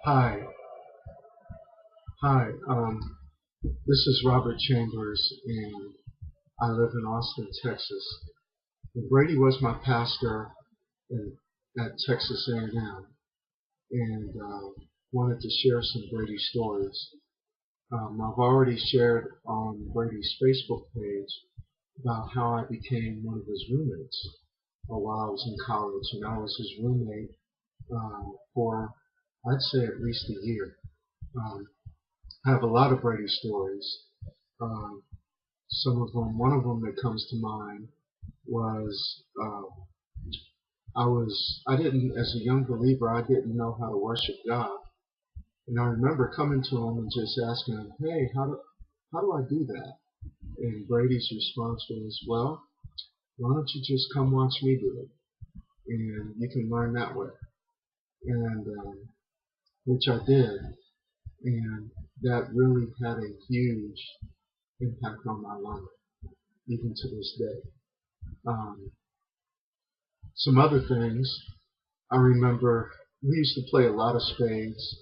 Hi, hi. This is Robert Chambers, and I live in Austin, Texas. And Brady was my pastor at Texas A&M, and wanted to share some Brady stories. I've already shared on Brady's Facebook page about how I became one of his roommates while I was in college, and I was his roommate for I'd say at least a year. Um, I have a lot of Brady stories. Um, one of them that comes to mind was I didn't, as a young believer, I didn't know how to worship God. And I remember coming to him and just asking him, hey, how do I do that? And Brady's response was, well, why don't you just come watch me do it? And you can learn that way. And which I did. And that really had a huge impact on my life, even to this day. Um, some other things, I remember we used to play a lot of spades,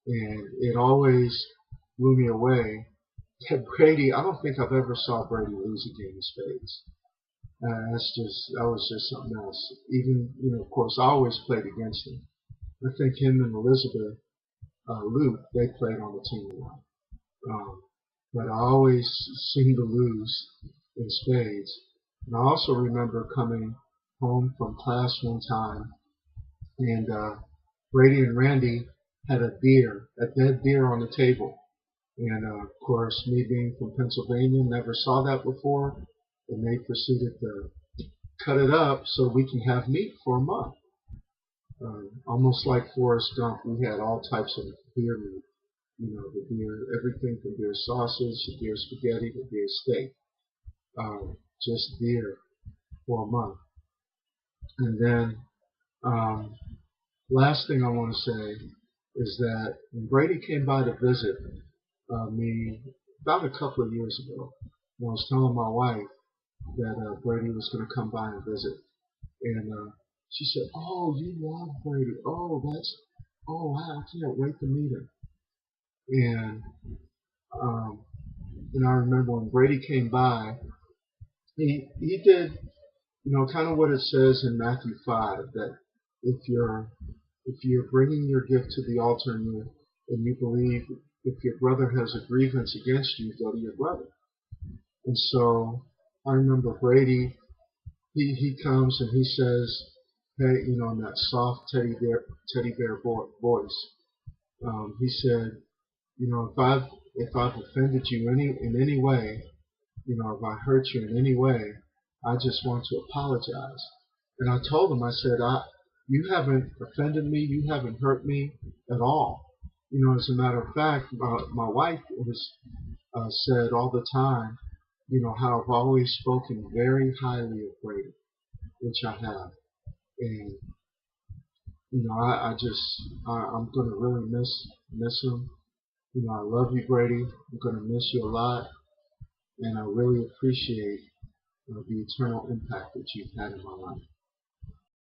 and it always blew me away that Brady, I don't think I've ever saw Brady lose a game of spades. That was just something else. Even, of course, I always played against him. I think him and Elizabeth Luke, they played on the team a lot. Um, but I always seemed to lose in spades. And I also remember coming home from class one time, and Brady and Randy had a dead deer on the table. And of course, me being from Pennsylvania, never saw that before. And they proceeded to cut it up so we can have meat for a month. Almost like Forrest Gump, we had all types of deer meat. The deer, everything from deer sausage to deer spaghetti to deer steak. Just deer for a month. And then, um, last thing I want to say is that when Brady came by to visit me about a couple of years ago, and I was telling my wife that Brady was going to come by and visit, and she said, "Oh, you love Brady? I can't wait to meet him." And um, I remember when Brady came by, he did kind of what it says in Matthew 5, that if you're bringing your gift to the altar and you believe if your brother has a grievance against you, go to your brother. And so I remember Brady, he comes and he says, hey, in that soft teddy bear voice, he said, if I've offended you in any way, if I hurt you in any way, I just want to apologize. And I told him, I said, you haven't offended me, you haven't hurt me at all. As a matter of fact, my wife has said all the time, how I've always spoken very highly of Brady, which I have. And, I'm going to really miss him. I love you, Brady. I'm going to miss you a lot. And I really appreciate the eternal impact that you've had in my life.